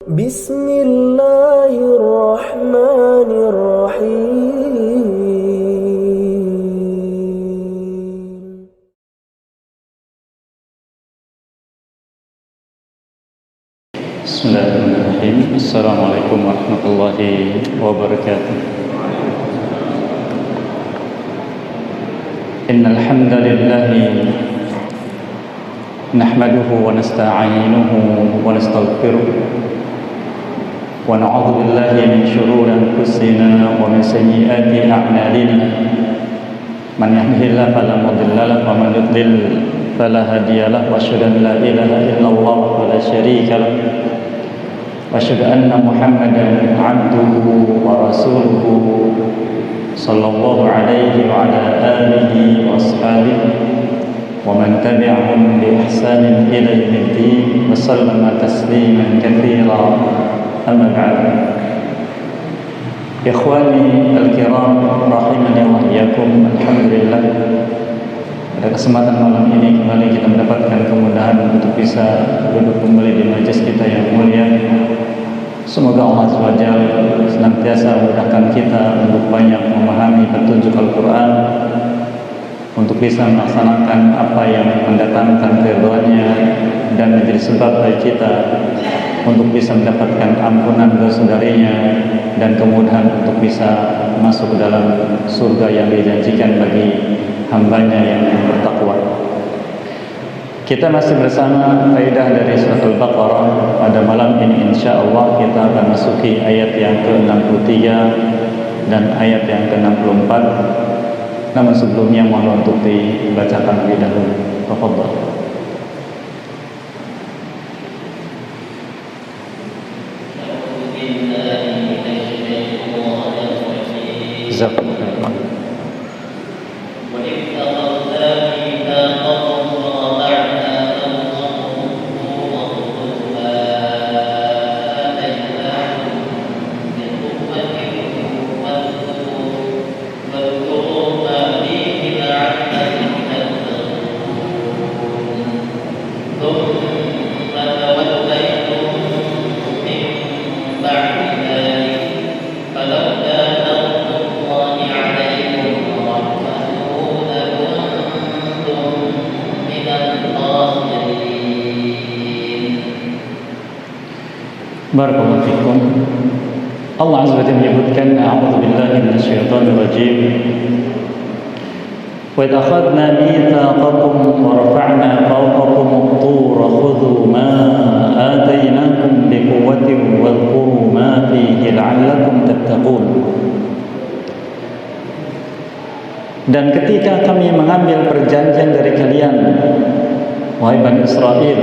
Bismillahirrahmanirrahim. Bismillahirrahmanirrahim. Assalamualaikum warahmatullahi wabarakatuh. Innal hamdalillah nahmaduhu wa nasta'inuhu wa nastaghfiruh wa na'udzu billahi min shururi anfusina wa min sayyiati a'malina. Man yahdihillahu fala mudilla lahu wa man yudlil fala hadiya lahu wa asyhadu an la ilaha illallah wa la syarika lahu wa asyhadu anna Muhammadan 'abduhu wa rasuluhu sallallahu alaihi wa ala alihi wa ashabihi wa man tabi'ahum bi ihsanin ila yaumiddin wa sallama tasliman katsiran. Amma ba'd. Ikhwani al-kiram rahimani wa iyyakum. Alhamdulillah, pada kesempatan malam ini kembali kita mendapatkan kemudahan untuk bisa duduk kembali di majelis kita yang mulia. Semoga Allah SWT senantiasa memudahkan kita untuk banyak memahami petunjuk Al-Quran, untuk bisa melaksanakan apa yang mendatangkan keridhaan-Nya dan menjadi sebab bagi kita untuk bisa mendapatkan ampunan dosa darinya dan kemudahan untuk bisa masuk ke dalam surga yang dijanjikan bagi hambanya yang bertakwa. Kita masih bersama kaidah dari surat Al-Baqarah. Pada malam ini insyaallah kita akan masuki ayat yang ke-63 dan ayat yang ke-64. Namun sebelumnya mohon untuk dibacakan lebih dahulu. Tafadhal. Barakallahu fikum. Allah Azza wa Jalla menyebutkan, a'udzu billahi minasyaitonir rajim. Wa idh akhadna mitsaqakum wa rafa'na fawqakum at-tura khudhu ma atainakum biquwwatin wadhkuru ma fihi la'allakum tattaqun. Dan ketika kami mengambil perjanjian dari kalian, wahai Bani Israel,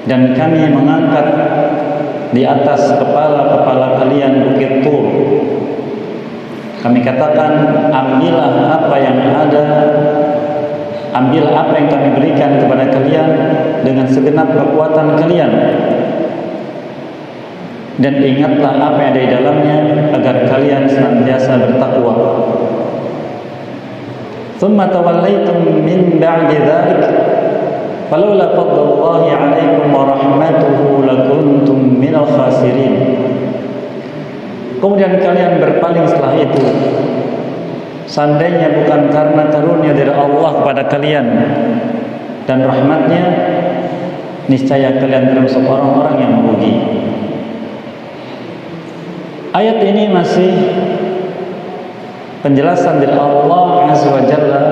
dan kami mengangkat di atas kepala-kepala kalian bukit Tur, kami katakan, ambillah apa yang ada, ambil apa yang kami berikan kepada kalian dengan segenap kekuatan kalian, dan ingatlah apa yang ada di dalamnya agar kalian senantiasa bertakwa. Tsumma tawallaitum min ba'di dzalik falaula fadlullahi 'alaikum wa rahmatuhu lakuntum minal khasirin. Kemudian kalian berpaling setelah itu, seandainya bukan karena karunia dari Allah kepada kalian dan rahmatnya, niscaya kalian termasuk orang-orang yang merugi. Ayat ini masih penjelasan dari Allah Azza wa Jalla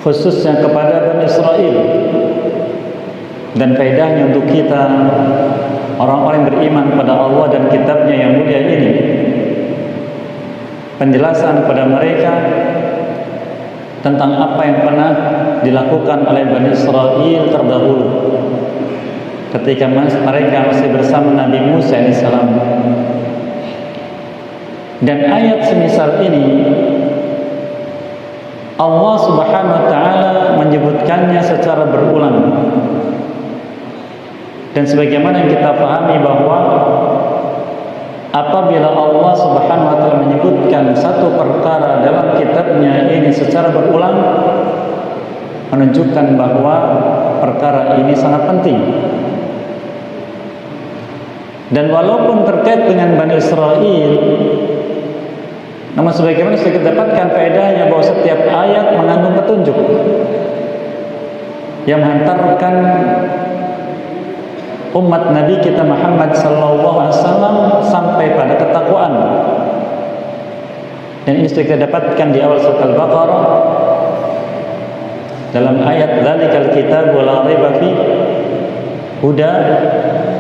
khususnya kepada Bani Israel, dan faedahnya untuk kita orang-orang yang beriman pada Allah dan kitabnya yang mulia ini. Penjelasan kepada mereka tentang apa yang pernah dilakukan oleh Bani Israel terdahulu ketika mereka masih bersama Nabi Musa AS. Dan ayat semisal ini Allah Subhanahu wa taala menyebutkannya secara berulang. Dan sebagaimana yang kita pahami bahwa apabila Allah Subhanahu wa taala menyebutkan satu perkara dalam kitabnya ini secara berulang, menunjukkan bahwa perkara ini sangat penting. Dan walaupun terkait dengan Bani Israel, namun sebagaimana sudah kita dapatkan faedahnya bahwa setiap ayat mengandung petunjuk yang menghantarkan umat Nabi kita Muhammad sallallahu alaihi wasallam sampai pada ketakwaan. Dan ini sudah kita dapatkan di awal surat Al-Baqarah dalam ayat dzalikal kitabu la raiba fi huda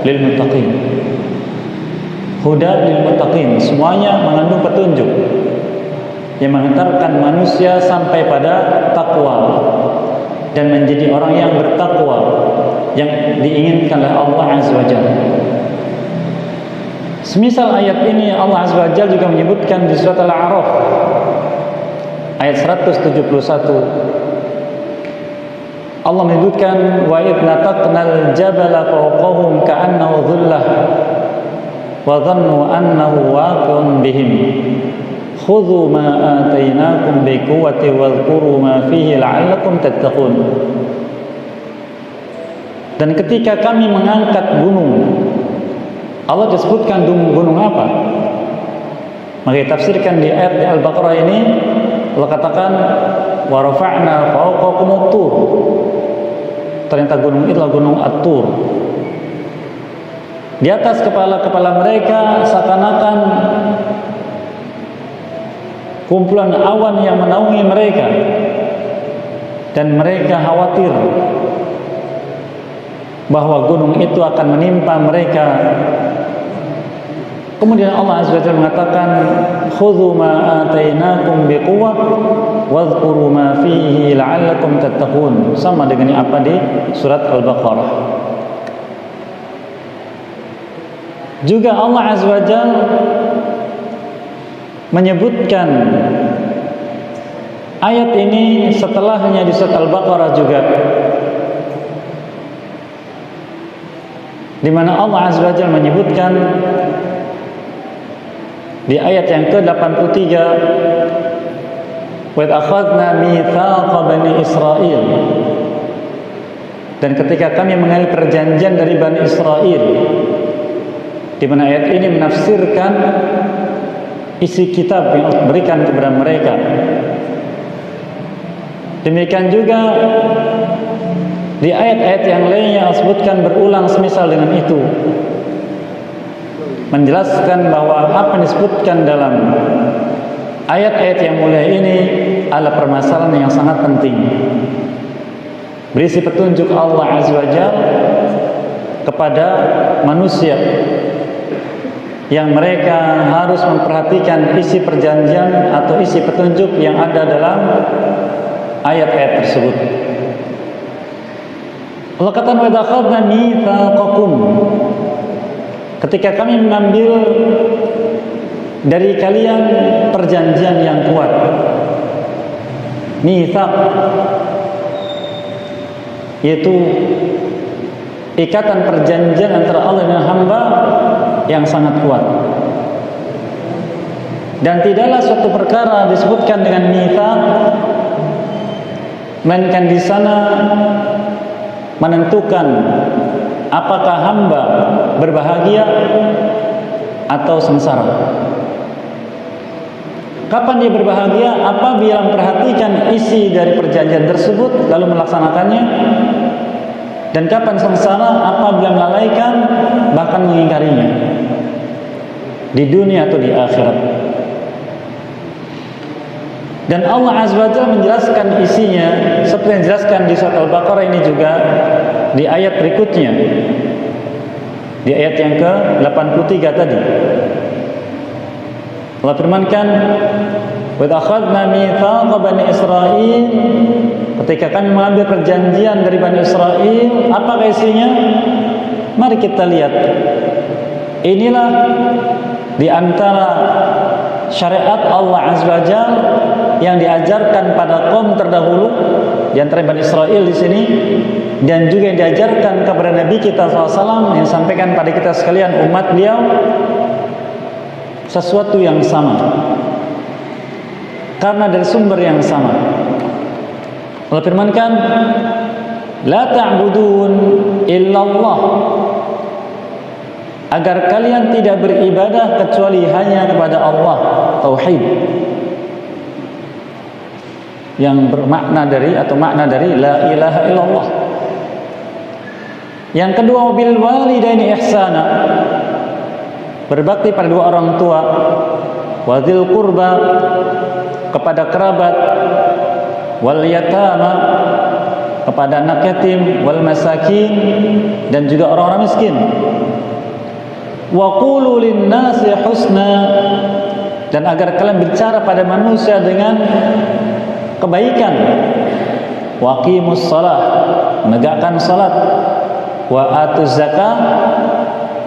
lil muttaqin. Huda lil muttaqin, semuanya mengandung petunjuk yang menghantarkan manusia sampai pada takwa dan menjadi orang yang bertakwa yang diinginkan oleh Allah Azza wa Jalla. Semisal ayat ini Allah Azza wa Jalla juga menyebutkan di surat Al-A'raf ayat 171. Allah menyebutkan wa idh nataqnal jabala fawqahum ka'annahu dhullah wa dhannu annahu waqi'un bihim khudhu ma atainakum biquwwati wadhkuru ma fihi la'allakum tattaqun. Dan ketika kami mengangkat gunung, Allah disebutkan gunung apa? Maka ditafsirkan di ayat Al-Baqarah ini Allah katakan wa rafa'na fawqakum at-tur. Ternyata gunung itu adalah gunung At-Tur. Di atas kepala-kepala mereka seakan-akan kumpulan awan yang menaungi mereka, dan mereka khawatir bahwa gunung itu akan menimpa mereka. Kemudian Allah Azza wa Jalla mengatakan khudhu ma atainakum biquwwah wadhkuru ma fihi la'allakum tattaqun, sama dengan apa di surat Al-Baqarah. Juga Allah Azza wa Jalla menyebutkan ayat ini setelahnya di surat Al-Baqarah juga, di mana Allah Azza wa Jalla menyebutkan di ayat yang ke-83 wa akhadna mitsaqa bani Israil, dan ketika kami mengambil perjanjian dari Bani Israel, di mana ayat ini menafsirkan isi kitab yang Allah berikan kepada mereka. Demikian juga di ayat-ayat yang lainnya Allah sebutkan berulang semisal dengan itu, menjelaskan bahwa apa yang disebutkan dalam ayat-ayat yang mulia ini adalah permasalahan yang sangat penting, berisi petunjuk Allah Azza wa Jalla kepada manusia yang mereka harus memperhatikan isi perjanjian atau isi petunjuk yang ada dalam ayat-ayat tersebut. Allah katakan wa akhadna mitsaqakum, ketika kami mengambil dari kalian perjanjian yang kuat. Mitsaq yaitu ikatan perjanjian antara Allah dan hamba yang sangat kuat. Dan tidaklah suatu perkara disebutkan dengan mitsaq melainkan di sana menentukan apakah hamba berbahagia atau sengsara. Kapan dia berbahagia? Apabila memperhatikan isi dari perjanjian tersebut lalu melaksanakannya. Dan kapan sengsara? Apabila melalaikan bahkan mengingkarinya di dunia atau di akhirat. Dan Allah Azza wa Jalla menjelaskan isinya seperti yang dijelaskan di surat Al-Baqarah ini juga di ayat berikutnya, di ayat yang ke-83 tadi. Allah firmankan wa akhadna mitsaqa bani Israil, ketika kami mengambil perjanjian dari Bani Israel. Apa isinya? Mari kita lihat. Inilah di antara syariat Allah Azza wa Jalla yang diajarkan pada kaum terdahulu di antara Bani Israel di sini, dan juga yang diajarkan kepada Nabi kita SAW, yang disampaikan pada kita sekalian umat beliau, sesuatu yang sama karena dari sumber yang sama. Allah firmankan la ta'budun illallah agar kalian tidak beribadah kecuali hanya kepada Allah, tauhid, yang bermakna dari atau makna dari la ilaha illallah. Yang kedua, bil walidaini ihsana, berbakti pada dua orang tua, wadzil qurba, kepada kerabat, wal yatama, kepada anak yatim, wal masakin, dan juga orang-orang miskin. Wa qulu lin-nasi husna, dan agar kalian bicara pada manusia dengan kebaikan. Wa qimus shalah, menegakkan salat. Wa atuz zakah,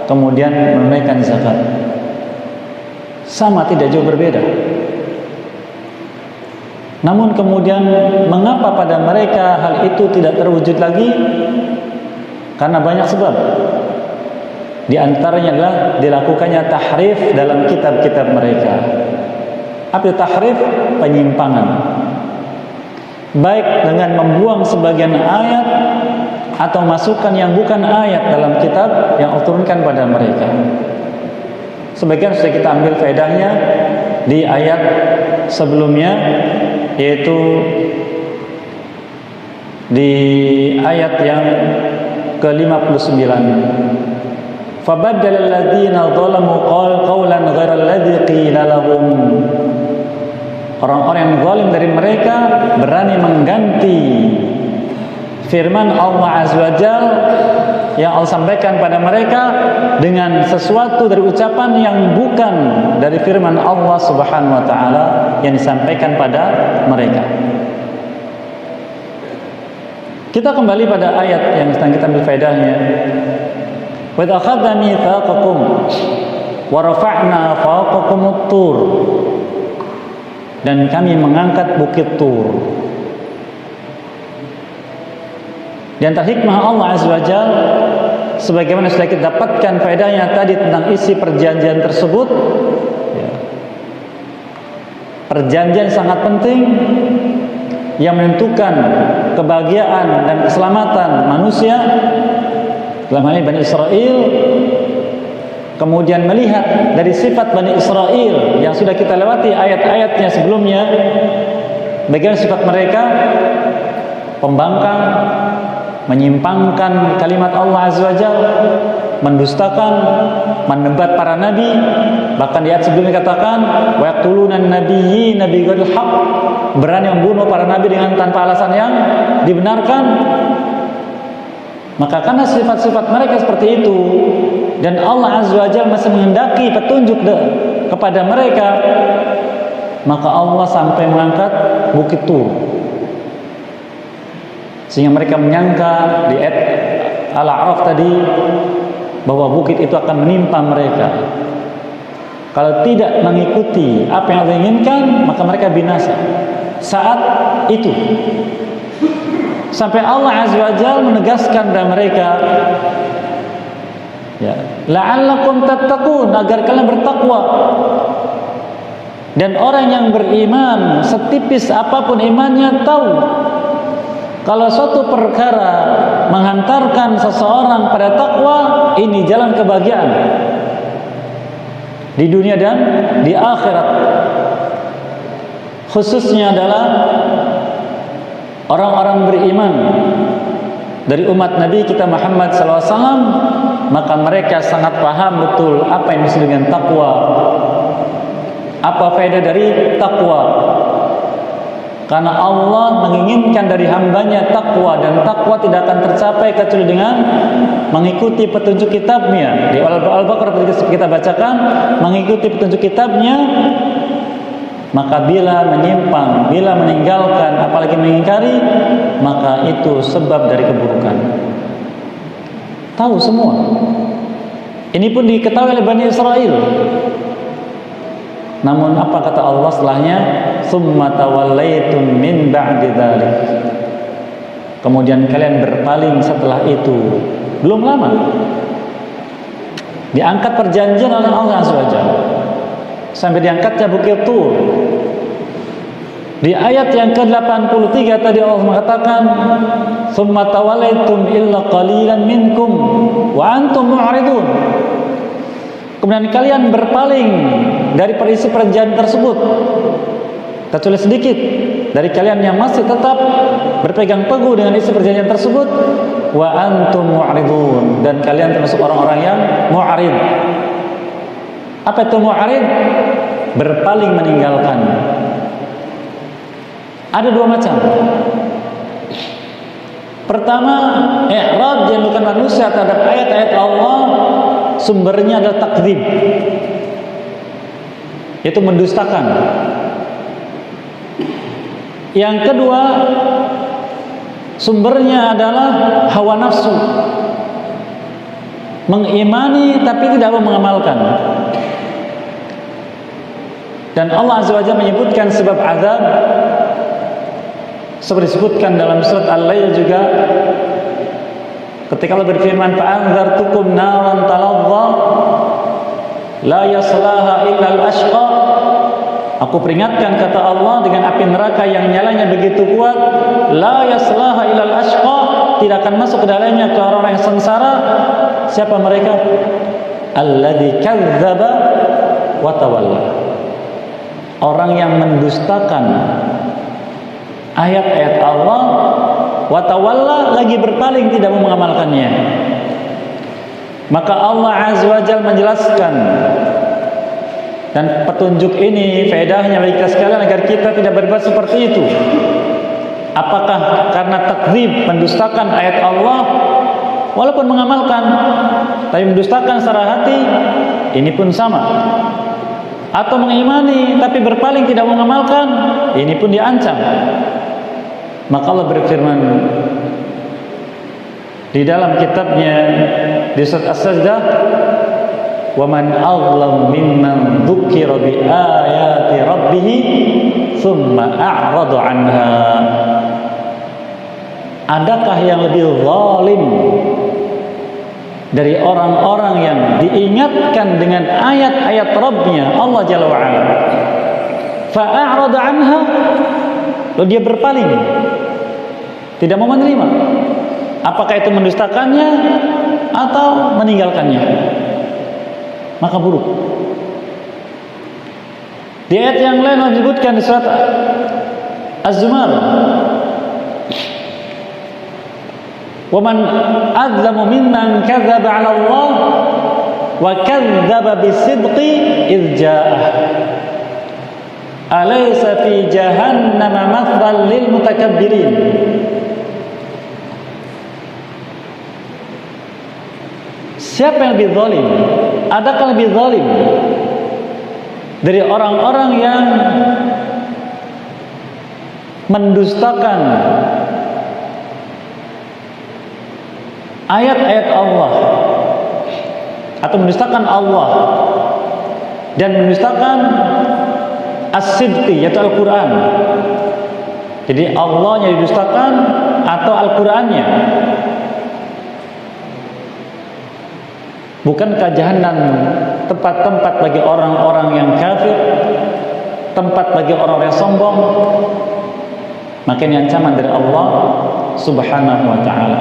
kemudian menunaikan zakat. Sama, tidak jauh berbeda. Namun kemudian mengapa pada mereka hal itu tidak terwujud lagi? Karena banyak sebab. Di antaranya adalah dilakukannya tahrif dalam kitab-kitab mereka. Apa itu tahrif? Penyimpangan. Baik dengan membuang sebagian ayat atau masukkan yang bukan ayat dalam kitab yang Allah turunkan pada mereka. Sebagian sudah kita ambil faedahnya di ayat sebelumnya, yaitu di ayat yang ke-59. Fabaddala alladziina dzalamu qawlan ghaira alladzi qila lahum. Orang-orang yang zalim dari mereka berani mengganti firman Allah Azza wa Jalla yang Allah sampaikan pada mereka dengan sesuatu dari ucapan yang bukan dari firman Allah Subhanahu wa taala yang disampaikan pada mereka. Kita kembali pada ayat yang sedang kita ambil faedahnya. Wa idz akhadna mitsaqakum wa rafa'na fawqakumut tur, dan kami mengangkat bukit Tur. Di antara hikmah Allah Azza wa Jalla, sebagaimana sudah kita dapatkan faedahnya tadi tentang isi perjanjian tersebut, ya, perjanjian sangat penting yang menentukan kebahagiaan dan keselamatan manusia, dalam hal ini Bani Israel. Kemudian melihat dari sifat Bani Israel yang sudah kita lewati ayat-ayatnya sebelumnya, bagaimana sifat mereka? Pembangkang, menyimpangkan kalimat Allah Azza wa Jalla, mendustakan, menebat para nabi. Bahkan di ayat sebelumnya katakan wa yaqtuluna an-nabiyyin bighairil haqq, berani membunuh para nabi dengan tanpa alasan yang dibenarkan. Maka karena sifat-sifat mereka seperti itu, dan Allah Azza wa Jalla masih menghendaki petunjuk kepada mereka, maka Allah sampai mengangkat bukit Tur, sehingga mereka menyangka di ayat Al-A'raf tadi bahwa bukit itu akan menimpa mereka. Kalau tidak mengikuti apa yang Allah inginkan, maka mereka binasa saat itu. Sampai Allah Azza wa Jalla menegaskan kepada mereka, ya, la'allakum tattaqun, agar kalian bertakwa. Dan orang yang beriman, setipis apapun imannya, tahu kalau suatu perkara menghantarkan seseorang pada takwa, ini jalan kebahagiaan di dunia dan di akhirat. Khususnya adalah orang-orang beriman dari umat Nabi kita Muhammad SAW, maka mereka sangat paham betul apa yang disebut dengan takwa, apa faedah dari takwa. Karena Allah menginginkan dari hambanya takwa, dan takwa tidak akan tercapai kecuali dengan mengikuti petunjuk kitabnya. Di Al-Baqarah kita bacakan, mengikuti petunjuk kitabnya. Maka bila menyimpang, bila meninggalkan, apalagi mengingkari, maka itu sebab dari keburukan. Tahu semua. Ini pun diketahui oleh Bani Israel. Namun apa kata Allah setelahnya? Tsumma tawallaitum min ba'di dzalik. Kemudian kalian berpaling setelah itu. Belum lama diangkat perjanjian oleh Allah Azza wa Jalla, sampai diangkatnya bukit Tur. Di ayat yang ke-83 tadi Allah mengatakan, "Tsumma tawallaitum illa qalilan minkum wa antum mu'ridun." kemudian kalian berpaling dari isi perjanjian tersebut, kecuali sedikit dari kalian yang masih tetap berpegang teguh dengan isi perjanjian tersebut, wa antum mu'ridun, dan kalian termasuk orang-orang yang mu'rid. Apa itu mu'rid? Berpaling, meninggalkan. Ada dua macam. Pertama, i'rad yang dilakukan manusia terhadap ayat-ayat Allah, sumbernya adalah takdzib, yaitu mendustakan. Yang kedua, sumbernya adalah hawa nafsu, mengimani tapi tidak mau mengamalkan. Dan Allah Azza wa Jalla menyebutkan sebab azab seperti disebutkan dalam surat Al-Lail juga, ketika Allah berfirman, fa'anzartukum naran taladza la yaslaha illa al-ashqa. Aku peringatkan, kata Allah, dengan api neraka yang nyalanya begitu kuat, la yaslaha illa al-ashqa, tidak akan masuk ke dalamnya ke orang-orang yang sengsara. Siapa mereka? Alladzi kadzdzaba wa tawalla, orang yang mendustakan ayat-ayat Allah, wa tawalla, lagi berpaling tidak mau mengamalkannya. Maka Allah Azza wa Jalla menjelaskan, dan petunjuk ini faedahnya bagi kita sekalian agar kita tidak berbuat seperti itu. Apakah karena takdzib, mendustakan ayat Allah walaupun mengamalkan, tapi mendustakan secara hati, ini pun sama. Atau mengimani tapi berpaling tidak mengamalkan, ini pun diancam. Maka Allah berfirman di dalam kitabnya di surat As-Sajdah, wa man azlam mimman dzukira bi ayati rabbih thumma a'rada anha. Adakah yang lebih zalim dari orang-orang yang diingatkan dengan ayat-ayat Rabbnya Allah Jalla wa'ala, fa'a'rada anha, lalu dia berpaling, tidak mau menerima? Apakah itu mendustakannya atau meninggalkannya? Maka buruk. Di ayat yang lain disebutkan di surat Az-Zumar, وَمَنْ أَظْلَمُ مِمَّنْ كَذَّبَ عَلَى اللَّهِ وَكَذَّبَ بِالصِّدْقِ إِذْ جَاءَهُ أَلَيْسَ فِي جَهَنَّمَ مَثْوًى لِلْمُتَكَبِّرِينَ. Siapa yang lebih zalim? Adakah lebih zalim dari orang-orang yang mendustakan ayat-ayat Allah atau mendustakan Allah dan mendustakan as-sidqi, yaitu Al-Quran? Jadi Allahnya didustakan atau Al-Qurannya? Bukankah jahanam tempat-tempat bagi orang-orang yang kafir, tempat bagi orang yang sombong? Maka ini ancaman dari Allah Subhanahu wa ta'ala.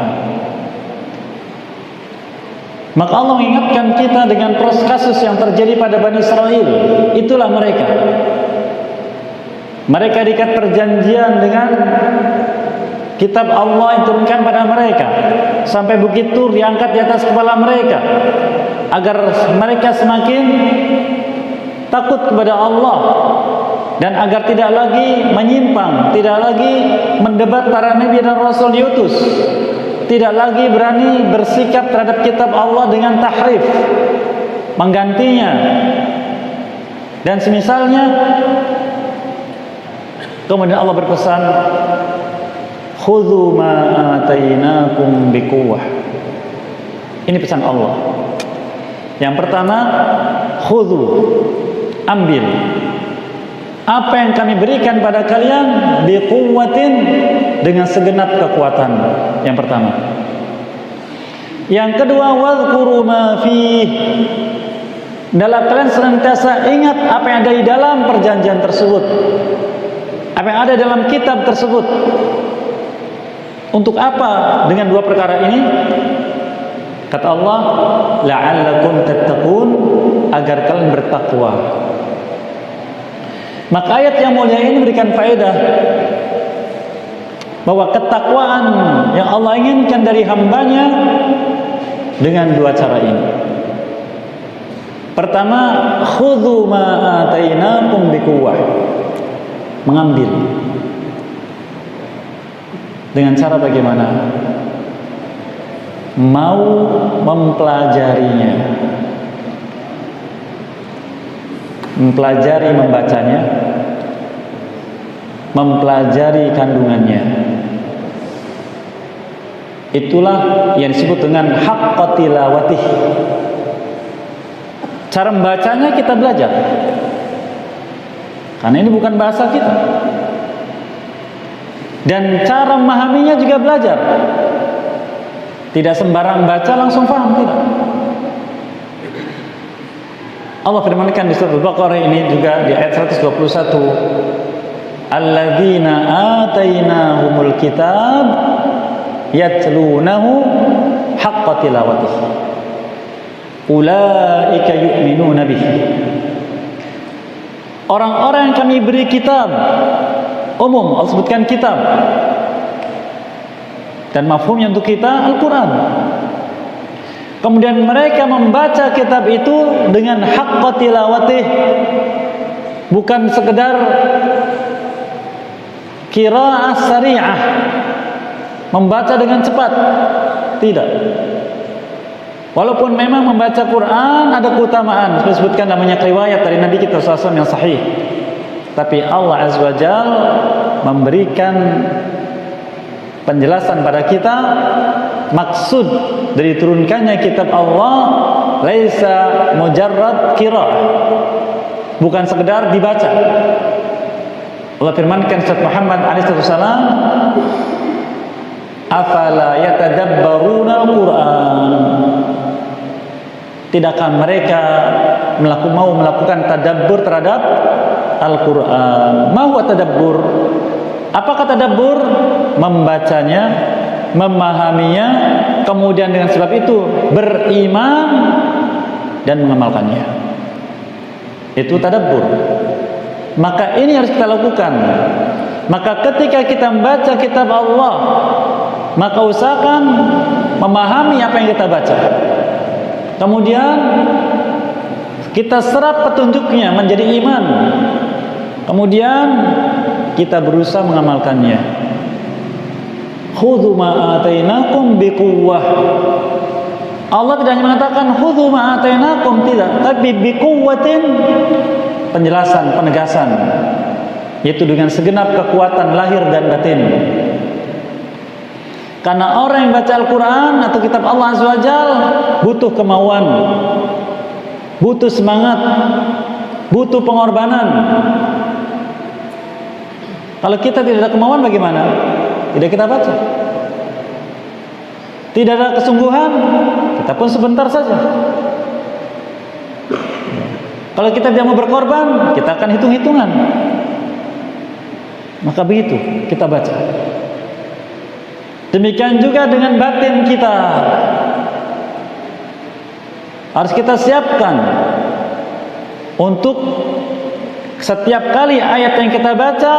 Maka Allah mengingatkan kita dengan kasus yang terjadi pada Bani Israel. Itulah mereka. Mereka diikat perjanjian dengan kitab Allah yang turunkan pada mereka, sampai begitu diangkat di atas kepala mereka, agar mereka semakin takut kepada Allah, dan agar tidak lagi menyimpang, tidak lagi mendebat para nabi dan rasul diutus, tidak lagi berani bersikap terhadap kitab Allah dengan tahrif, menggantinya dan semisalnya. Kemudian Allah berpesan, khudhu ma atainakum biquwwah. Ini pesan Allah. Yang pertama, khudhu, ambil apa yang kami berikan pada kalian, biquwwatin, dengan segenap kekuatan. Yang pertama. Yang kedua, wadhkuru ma fih, dalam kalian senantiasa ingat apa yang ada di dalam perjanjian tersebut, apa yang ada dalam kitab tersebut. Untuk apa dengan dua perkara ini? Kata Allah, la'allakum tattaqun, agar kalian bertakwa. Maka ayat yang mulia ini memberikan faedah bahwa ketakwaan yang Allah inginkan dari hambanya dengan dua cara ini. Pertama, khudhu ma atainakum biquwwah, mengambil. Dengan cara bagaimana? Mau mempelajarinya, mempelajari membacanya, mempelajari kandungannya. Itulah yang disebut dengan haqqa tilawatih. Cara membacanya kita belajar, karena ini bukan bahasa kita. Dan cara memahaminya juga belajar. Tidak sembarang baca langsung paham, tidak. Allah firmankan di surat Al-Baqarah ini juga di ayat 121, alladzina atainahumul kitab yatlunahu haqqa tilawatih ulaika yu'minuna bih. Orang-orang yang kami beri kitab, umum Allah sebutkan kitab, dan mafhumnya untuk kita Al-Quran. Kemudian mereka membaca kitab itu dengan haqqa tilawatih, bukan sekedar qiraa'ah sari'ah, membaca dengan cepat, tidak. Walaupun memang membaca Quran ada keutamaan, disebutkan namanya riwayat dari Nabi kita SAW yang sahih, tapi Allah Azza wa Jalla memberikan penjelasan pada kita, maksud dari turunkannya kitab Allah laisa mujarrad qiraa'ah, bukan sekedar dibaca. Allah firmankan surat Muhammad alaihi wasallam, afala yatadabbaruna al-Qur'an, tidakkah mereka mau melakukan tadabbur terhadap Al-Quran? Ma huwa tadabbur? Apakah tadabbur? Membacanya, memahaminya, kemudian dengan sebab itu beriman dan mengamalkannya. Itu tadabbur. Maka ini harus kita lakukan. Maka ketika kita membaca kitab Allah, maka usahakan memahami apa yang kita baca. Kemudian kita serap petunjuknya menjadi iman. Kemudian kita berusaha mengamalkannya. Khudhu ma atainakum biquwwah. Allah tidak hanya mengatakan khudhu ma atainakum, tidak, tapi biquwwatin, penjelasan, penegasan, yaitu dengan segenap kekuatan lahir dan batin. Karena orang yang baca Al-Quran atau kitab Allah Azza wa Jalla butuh kemauan, butuh semangat, butuh pengorbanan. Kalau kita tidak ada kemauan, bagaimana? Tidak kita baca. Tidak ada kesungguhan, kita pun sebentar saja. Kalau kita tidak mau berkorban, kita akan hitung-hitungan. Maka begitu kita baca. Demikian juga dengan batin kita, harus kita siapkan untuk setiap kali ayat yang kita baca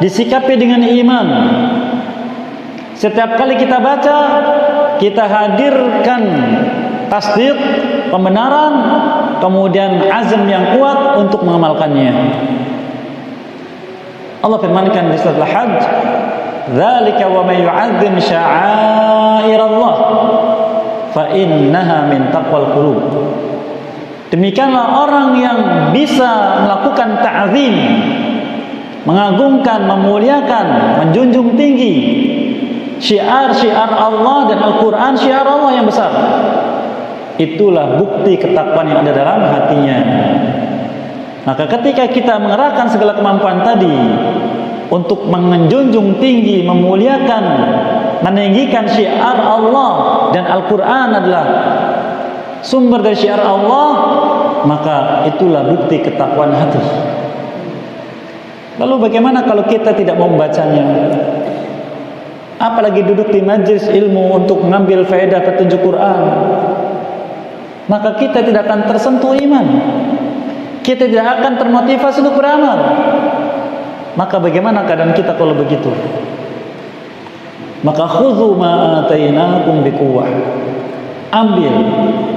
disikapi dengan iman. Setiap kali kita baca, kita hadirkan tasdik, pembenaran, kemudian azam yang kuat untuk mengamalkannya. Allah firmankan di surat Al-Hajj, dzalika wa may yu'azzim sya'airallah fa innaha min taqwal qulub. Demikianlah orang yang bisa melakukan ta'zim, mengagungkan, memuliakan, menjunjung tinggi syiar-syiar Allah dan Al-Quran, syiar Allah yang besar. Itulah bukti ketakwaan yang ada dalam hatinya. Maka ketika kita mengerahkan segala kemampuan tadi untuk menjunjung tinggi, memuliakan, meninggikan syiar Allah, dan Al-Quran adalah sumber dari syiar Allah, maka itulah bukti ketakwaan hati. Lalu bagaimana kalau kita tidak mau membacanya? Apalagi duduk di majlis ilmu untuk mengambil faedah petunjuk Quran. maka kita tidak akan tersentuh iman. Kita tidak akan termotivasi untuk beramal. Maka bagaimana keadaan kita kalau begitu? Maka khudhu ma atainakum biquwwah. Ambil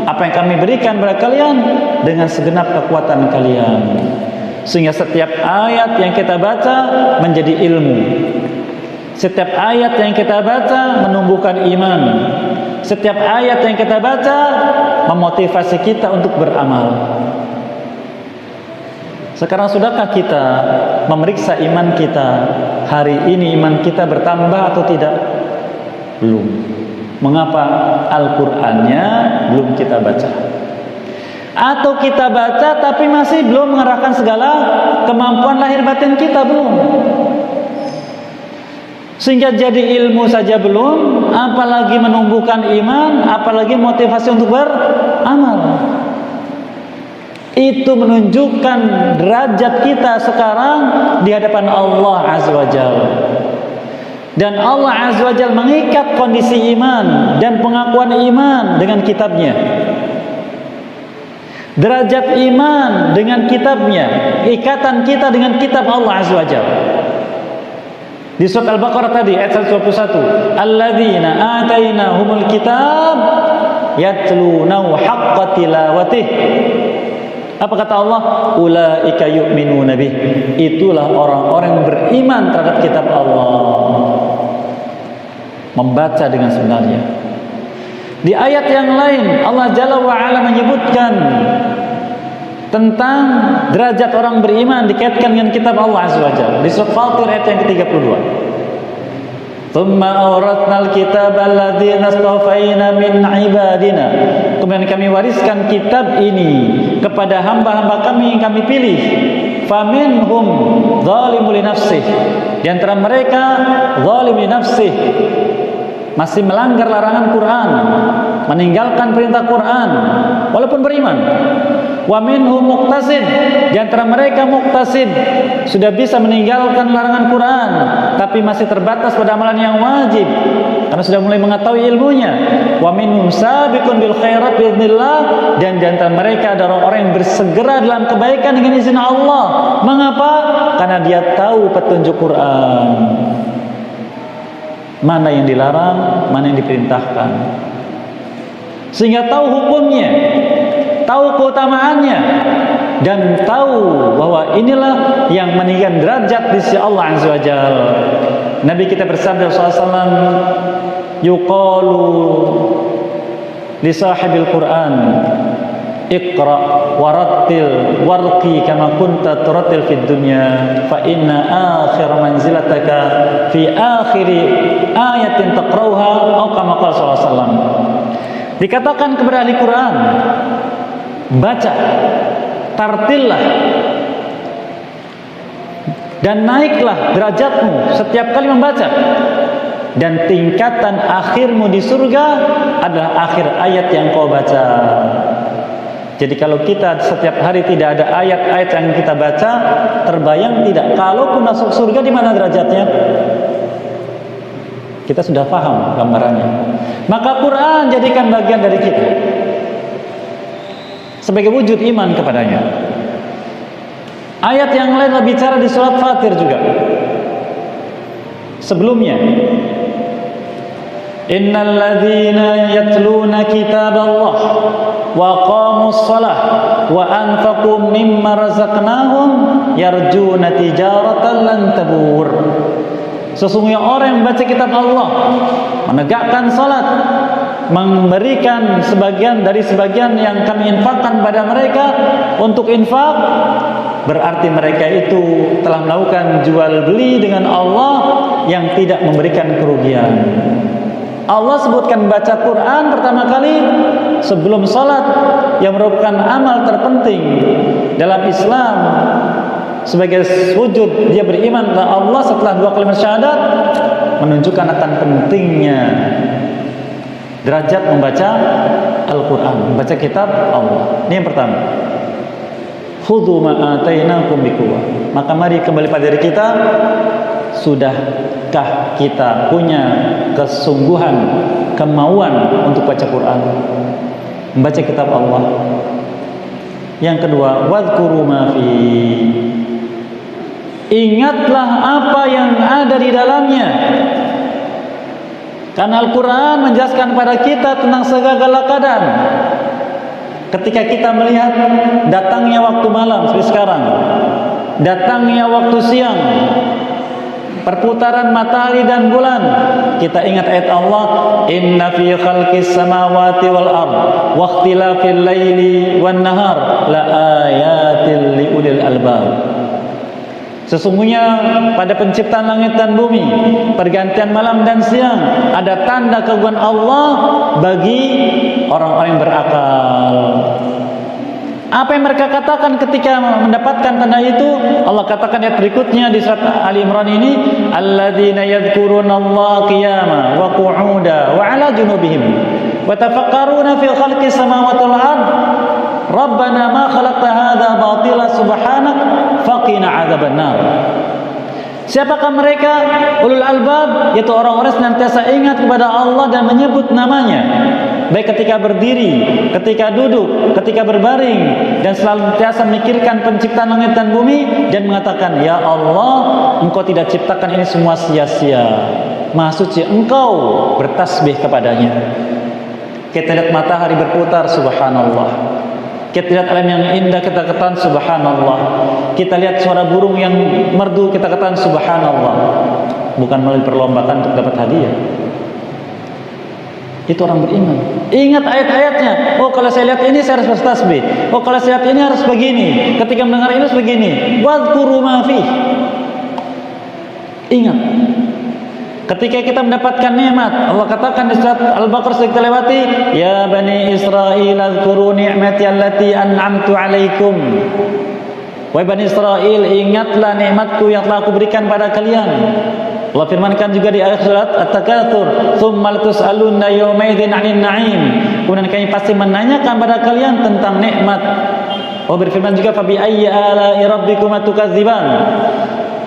apa yang kami berikan kepada kalian dengan segenap kekuatan kalian. Sehingga setiap ayat yang kita baca menjadi ilmu. Setiap ayat yang kita baca menumbuhkan iman. Setiap ayat yang kita baca memotivasi kita untuk beramal. Sekarang sudahkah kita memeriksa iman kita? Hari ini iman kita bertambah atau tidak? Belum. Mengapa? Al-Qur'annya belum kita baca. Atau kita baca tapi masih belum mengerahkan segala kemampuan lahir batin kita, belum. Sehingga jadi ilmu saja belum, apalagi menumbuhkan iman, apalagi motivasi untuk beramal. Itu menunjukkan derajat kita sekarang di hadapan Allah Azza wa Jalla. Dan Allah Azza wa Jalla mengikat kondisi iman dan pengakuan iman dengan kitabnya. Derajat iman dengan kitabnya, ikatan kita dengan kitab Allah Azza wa Jalla. Di surat Al-Baqarah tadi ayat 121, alladzina atainahumul kitab yatlunahu haqqa tilawatih. Apa kata Allah? Ulaika yu'minuna bih. Itulah orang-orang yang beriman terhadap kitab Allah. Membaca dengan sebenarnya. Di ayat yang lain Allah Jalla wa Ala menyebutkan tentang derajat orang beriman dikaitkan dengan kitab Allah Azza wa Jalla. Di surat Fatir ayat yang ke-32. Tsumma awratnal kitaba alladzina astafaina min ibadina. Kemudian kami wariskan kitab ini kepada hamba-hamba kami yang kami pilih. Faminhum zalimun li nafsih. Di antara mereka zalim li nafsih, masih melanggar larangan Quran, meninggalkan perintah Quran walaupun beriman. Wa minhum muqtasid, di antara mereka muqtasid, sudah bisa meninggalkan larangan Quran tapi masih terbatas pada amalan yang wajib karena sudah mulai mengetahui ilmunya. Wa minhum sabiqun bil khairat biidznillah, dan di antara mereka ada orang-orang yang bersegera dalam kebaikan dengan izin Allah. Mengapa? Karena dia tahu petunjuk Quran. Mana yang dilarang, mana yang diperintahkan. Sehingga tahu hukumnya, tahu keutamaannya, dan tahu bahwa inilah yang meninggikan derajat di sisi Allah Azza wa Jalla. Nabi kita bersabda SAW, yuqalu li sahibil Quran, iqra warattil warqi kama kunta turattil fid dunya fa inna akhir manzilataka fi akhiri ayatin taqrauha atau kama qala sallallahu alaihi wasallam. Dikatakan kepada ahli Quran, baca, tartillah, dan naiklah derajatmu setiap kali membaca, dan tingkatan akhirmu di surga adalah akhir ayat yang kau baca. Jadi kalau kita setiap hari tidak ada ayat-ayat yang kita baca, terbayang tidak? Kalaupun masuk surga, di mana derajatnya? Kita sudah paham gambarannya. Maka Quran jadikan bagian dari kita sebagai wujud iman kepadanya. Ayat yang lain berbicara di surat Fatir juga. Sebelumnya, innal ladzina yatluna kitaballah wa aqamus shalah wa anfaqu mimma razaqnahum yarjuna tijaratan lan tabur. Sesungguhnya orang yang membaca kitab Allah, menegakkan salat, memberikan sebagian dari sebagian yang kami infakkan pada mereka untuk infak, berarti mereka itu telah melakukan jual beli dengan Allah yang tidak memberikan kerugian. Allah sebutkan baca Quran pertama kali sebelum salat, yang merupakan amal terpenting dalam Islam. Sebagai wujud dia beriman kepada Allah setelah dua kalimat syahadat, menunjukkan akan pentingnya derajat membaca Al-Quran, membaca kitab Allah. Ini yang pertama. Khudhu ma atainakum biquwwah. Maka mari kembali pada diri kita, sudahkah kita punya kesungguhan, kemauan untuk baca Quran? membaca kitab Allah. Yang kedua, wadhkuru ma fi. Ingatlah apa yang ada di dalamnya. Karena Al-Quran menjelaskan pada kita tentang segala keadaan. Ketika kita melihat datangnya waktu malam seperti sekarang, datangnya waktu siang, perputaran matahari dan bulan, kita ingat ayat Allah, inna fi khalqis samawati wal ard wa ikhtilafil laili wan nahar la ayatil liulil albab. Sesungguhnya pada penciptaan langit dan bumi, pergantian malam dan siang, ada tanda keagungan Allah bagi orang-orang yang berakal. Apa yang mereka katakan ketika mendapatkan tanda itu? Allah katakan ayat berikutnya di surat Ali Imran ini, alladzina yadhkurunallaha qiyaman wa qu'udan wa 'ala junubihim wa tafakkaruna fi khalqis samawati wal ard rabbana ma khalaqta hadza batila subhanak faqina 'adzabannar. Siapakah mereka? Ulul albab, yaitu orang-orang senantiasa ingat kepada Allah dan menyebut namanya, baik ketika berdiri, ketika duduk, ketika berbaring, dan senantiasa memikirkan penciptaan langit dan bumi dan mengatakan, ya Allah, Engkau tidak ciptakan ini semua sia-sia. Maha suci Engkau, bertasbih kepadanya. Kita lihat matahari berputar, subhanallah. Kita lihat alam yang indah, kita katakan subhanallah. Kita lihat suara burung yang merdu, kita katakan subhanallah. Bukan melalui perlombaan untuk dapat hadiah. Itu orang beriman. Ingat ayat-ayatnya. Oh, kalau saya lihat ini saya harus bertasbih. Oh, kalau saya lihat ini harus begini. Ketika mendengar ini harus begini. Wadhkuru ma fi. Ingat. Ketika kita mendapatkan nikmat, Allah katakan di surat Al-Baqarah sudah kita lewati, ya bani Israil azkuru ni'mati allati an'amtu 'alaikum. Wahai bani Israil, ingatlah nikmatku yang telah aku berikan pada kalian. Allah firmankan juga di ayat surat At-Takatsur, "Tsumma latus'alunna yawmaidzin 'anil na'im." Kemudian kami pasti menanyakan pada kalian tentang nikmat. Allah berfirman juga, "Fa bi ayyi ala'i rabbikuma tukadziban."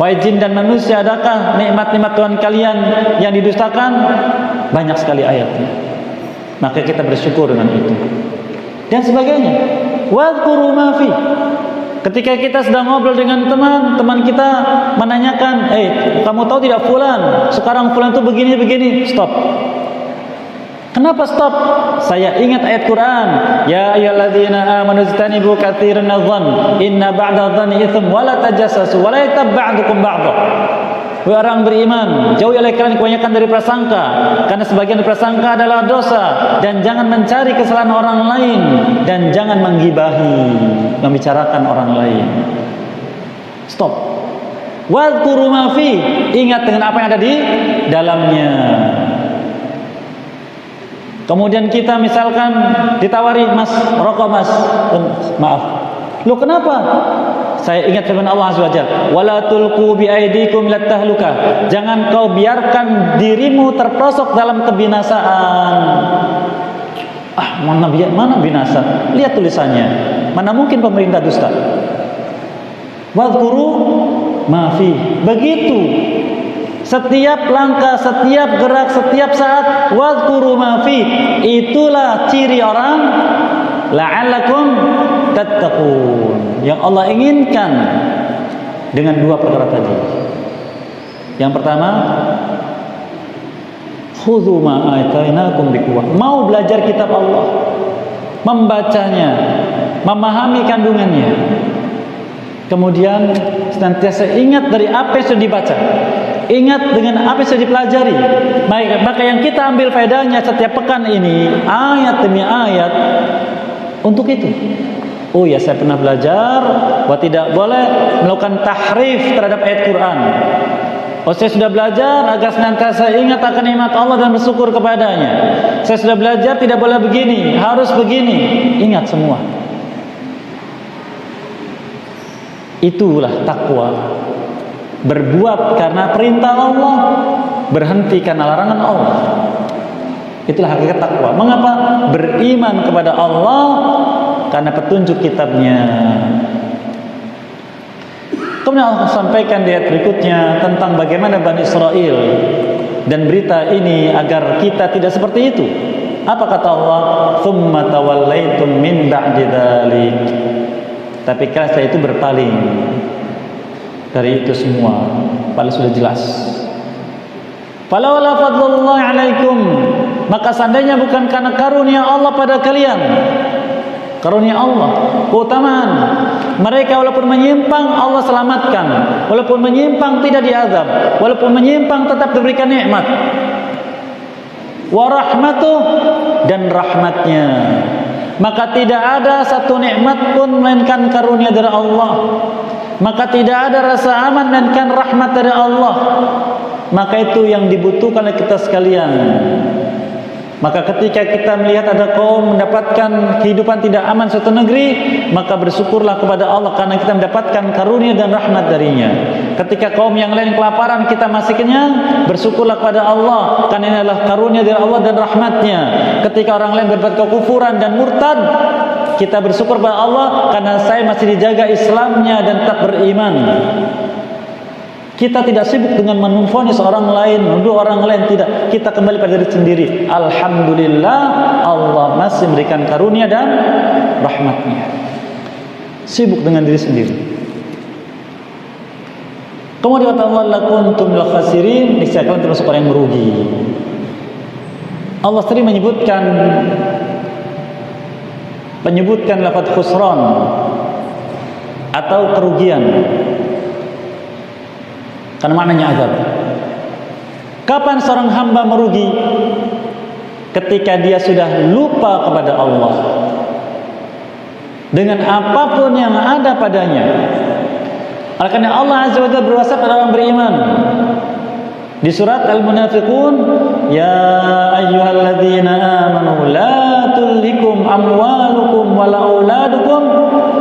Wahai jin dan manusia, adakah nikmat-nikmat Tuhan kalian yang didustakan? Banyak sekali ayatnya. Maka kita bersyukur dengan itu. Dan sebagainya. Wadhkuru ma fi. Ketika kita sedang ngobrol dengan teman kita menanyakan, kamu tahu tidak fulan? Sekarang fulan itu begini-begini. Stop. Kenapa stop? Saya ingat ayat Quran, ya ayyuhalladzina amanu ijtanibu katsiran adh-dhann inna ba'da adh-dhanni itsm wa la tajassasu wa la yaghtab ba'dukum ba'dha. Wahai orang beriman, jauhi oleh kalian kebanyakan dari prasangka, karena sebagian dari prasangka adalah dosa, dan jangan mencari kesalahan orang lain, dan jangan menggibahi, membicarakan orang lain. Stop. Wadhkuru ma fi, ingat dengan apa yang ada di dalamnya. Kemudian kita misalkan ditawari, mas, rokok mas, maaf, lu kenapa? Saya ingat firman Allah Azza wa Jalla, wala tulqu bi aidikum ila tahluka. Jangan kau biarkan dirimu terperosok dalam kebinasaan. Mana binasa? Lihat tulisannya. Mana mungkin pemerintah dusta? Wadhkuru ma fi. Begitu. Setiap langkah, setiap gerak, setiap saat, wadhkuru ma fi. Itulah ciri orang la'allakum tattaqun, yang Allah inginkan dengan dua perkara tadi. Yang pertama, khudhu ma atainakum biquwwah. Mau belajar kitab Allah, membacanya, memahami kandungannya. Kemudian senantiasa ingat dari apa yang sudah dibaca, ingat dengan apa yang sudah dipelajari. Maka yang kita ambil faedahnya setiap pekan ini, ayat demi ayat, untuk itu. Oh ya, saya pernah belajar bahwa tidak boleh melakukan tahrif terhadap ayat Quran. Oh, saya sudah belajar agar senantiasa ingat akan nikmat Allah dan bersyukur kepadanya. Saya sudah belajar tidak boleh begini, harus begini. Ingat semua. Itulah takwa. Berbuat karena perintah Allah, berhenti karena larangan Allah. Itulah hakikat takwa. Mengapa? Beriman kepada Allah karena petunjuk kitabnya. Kemudian Allah sampaikan di ayat berikutnya tentang bagaimana Bani Israel, dan berita ini agar kita tidak seperti itu. Apa kata Allah? Tsumma tawallaitum min ba'di dzalik. Tapi kalian setelah itu berpaling dari itu semua. Padahal sudah jelas. Falawla fadlullah alaikum, maka seandainya bukan karena karunia Allah pada kalian, karunia Allah, keutamaan, mereka walaupun menyimpang Allah selamatkan, walaupun menyimpang tidak diazab, walaupun menyimpang tetap diberikan nikmat. Wa rahmatuh, dan rahmatnya, maka tidak ada satu nikmat pun melainkan karunia dari Allah, maka tidak ada rasa aman melainkan rahmat dari Allah. Maka itu yang dibutuhkan oleh kita sekalian. Maka ketika kita melihat ada kaum mendapatkan kehidupan tidak aman suatu negeri, maka bersyukurlah kepada Allah karena kita mendapatkan karunia dan rahmat darinya. Ketika kaum yang lain kelaparan, kita masih kenyang, bersyukurlah kepada Allah karena ini adalah karunia dari Allah dan rahmatnya. Ketika orang lain berbuat kekufuran dan murtad, kita bersyukur kepada Allah karena saya masih dijaga Islamnya dan tetap beriman. Kita tidak sibuk dengan menumfonis orang lain, menuduh orang lain, tidak. Kita kembali pada diri sendiri. Alhamdulillah, Allah masih memberikan karunia dan rahmatnya. Sibuk dengan diri sendiri. Kemudian kata Allah, lakuntum minal khasirin, niscaya kalian termasuk orang yang merugi. Allah sendiri menyebutkan lafaz khusran atau kerugian. Karena maknanya azab. Kapan seorang hamba merugi? Ketika dia sudah lupa kepada Allah dengan apapun yang ada padanya. Oleh karena Allah Azza wa Jalla berwasiat pada orang beriman di surat Al-Munafiqun, ya ayyuhalladzina amanu la tulhikum amwalukum wala auladukum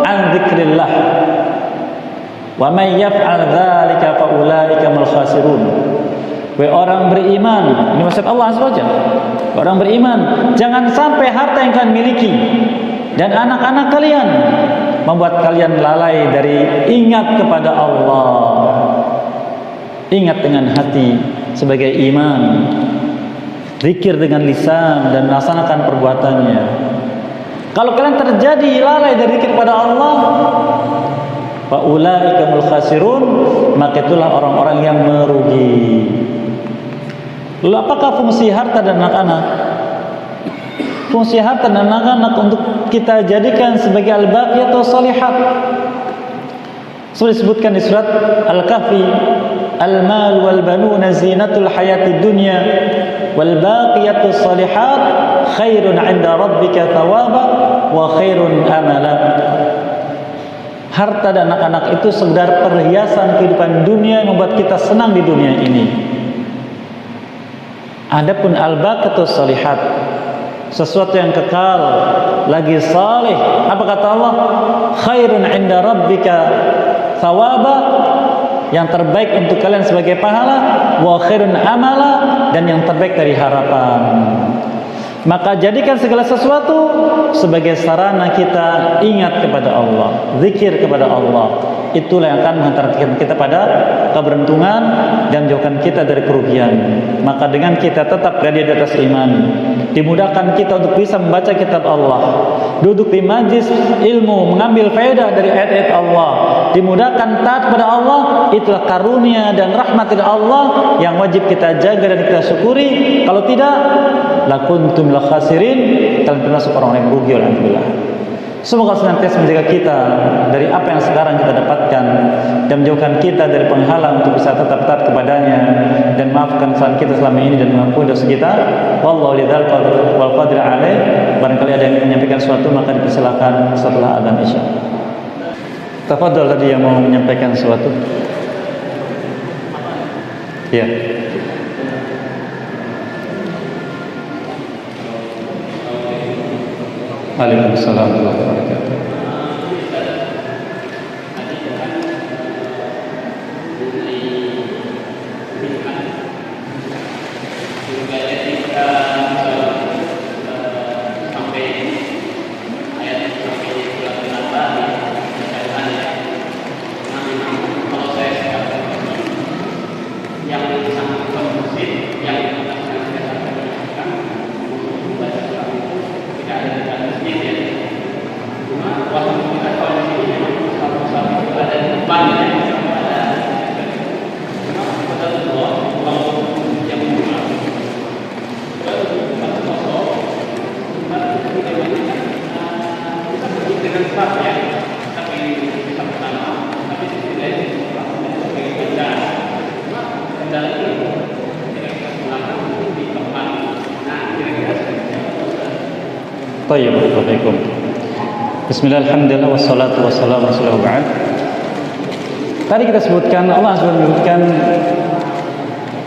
an dzikrillah. Wa may yaf'al dzalika fa ulaika mal khasirun. Wahai orang beriman, ini maksud Allah Azza wa Jalla. Orang beriman, jangan sampai harta yang kalian miliki dan anak-anak kalian membuat kalian lalai dari ingat kepada Allah. Ingat dengan hati sebagai iman, zikir dengan lisan dan melaksanakan perbuatannya. Kalau kalian terjadi lalai dari zikir kepada Allah, fa ulaika mul khasirun, maka itulah orang-orang yang merugi. Lalu apakah fungsi harta dan anak-anak? Fungsi harta dan anak-anak untuk kita jadikan sebagai al-baqiyatu shalihat. Sudah disebutkan di surat Al-Kahfi, al-mal wal banuna zinatul hayatid dunya wal baqiyatu shalihat khairun 'inda rabbika thawaba wa khairun amala. Harta dan anak-anak itu sekedar perhiasan kehidupan dunia yang membuat kita senang di dunia ini. Adapun al-baqatus shalihat, sesuatu yang kekal, lagi saleh, apa kata Allah? Khairun 'inda rabbika thawaba, yang terbaik untuk kalian sebagai pahala, wa khairun amala, dan yang terbaik dari harapan. Maka jadikan segala sesuatu sebagai sarana kita ingat kepada Allah, zikir kepada Allah. Itulah yang akan menghantarkan kita pada keberuntungan dan jauhkan kita dari kerugian. Maka dengan kita tetap berada di atas iman, dimudahkan kita untuk bisa membaca kitab Allah, duduk di majlis ilmu, mengambil faedah dari ayat-ayat Allah, dimudahkan taat kepada Allah. Itulah karunia dan rahmat dari Allah yang wajib kita jaga dan kita syukuri. Kalau tidak, lakuntum minal khasirin, kalian termasuk orang yang rugi. Alhamdulillah. Semoga senantiasa menjaga kita dari apa yang sekarang kita dapatkan dan menjauhkan kita dari penghalang untuk bisa tetap taat kepadanya, dan maafkan kesalahan kita selama ini dan mengampuni dosa kita. Wallahu lidzal wal qadir alaih. Barangkali ada yang menyampaikan sesuatu, maka dipersilakan setelah adzan Isya. Tafadhol tadi yang mau menyampaikan sesuatu. Ya. Waalaikumsalam warahmatullahi wabarakatuh. Yang sangat konsumsi, yang Thayyib. Bismillah, alhamdulillah, wassalatu wassalamu ala rasulillah ba'd. Tadi kita sebutkan, Allah SWT menyebutkan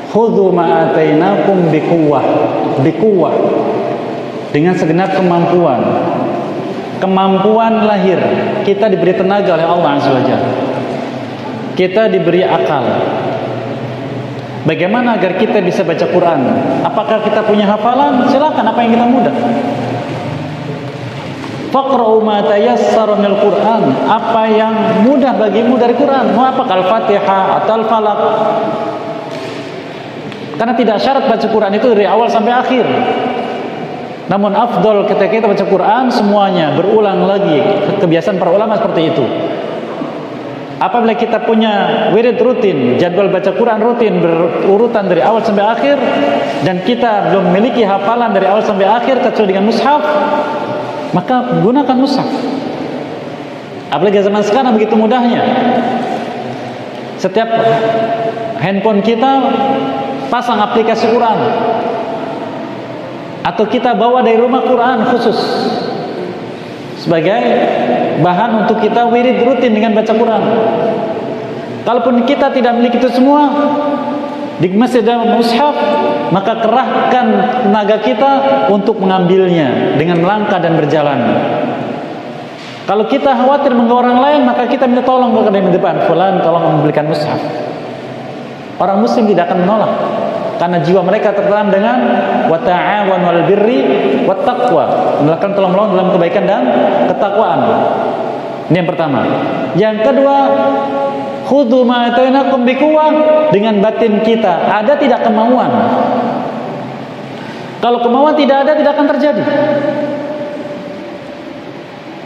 khudhu ma atainakum biquwwah, dengan segenap kemampuan lahir. Kita diberi tenaga oleh Allah SWT, kita diberi akal. Bagaimana agar kita bisa baca Quran? Apakah kita punya hafalan? Silakan, apa yang kita mudah. Faqra'u ma tayassara minal Qur'an, apa yang mudah bagimu dari Quran. Mau apa? Al-Fatihah atau Al-Falaq. Karena tidak syarat baca Quran itu dari awal sampai akhir. Namun afdol ketika kita baca Quran semuanya berulang lagi. Kebiasaan para ulama seperti itu. Apabila kita punya wirid rutin, jadwal baca Quran rutin berurutan dari awal sampai akhir, dan kita belum memiliki hafalan dari awal sampai akhir kecuali dengan mushaf, maka gunakan mushaf. Apalagi zaman sekarang begitu mudahnya. Setiap handphone kita pasang aplikasi Quran, atau kita bawa dari rumah Quran khusus sebagai bahan untuk kita wirid rutin dengan baca Quran. Kalaupun kita tidak memiliki itu semua, di masjid ada mushaf, maka kerahkan tenaga kita untuk mengambilnya dengan melangkah dan berjalan. Kalau kita khawatir mengganggu orang lain, maka kita minta tolong ke yang di depan, fulan tolong membelikan mushaf. Orang muslim tidak akan menolak, karena jiwa mereka tertanam dengan wa ta'awanu 'alal birri wat taqwa, melakukan tolong-menolong dalam kebaikan dan ketakwaan. Ini yang pertama. Yang kedua, khudhu ma atainakum biquwwah, dengan batin kita ada tidak kemauan. Kalau kemauan tidak ada, tidak akan terjadi.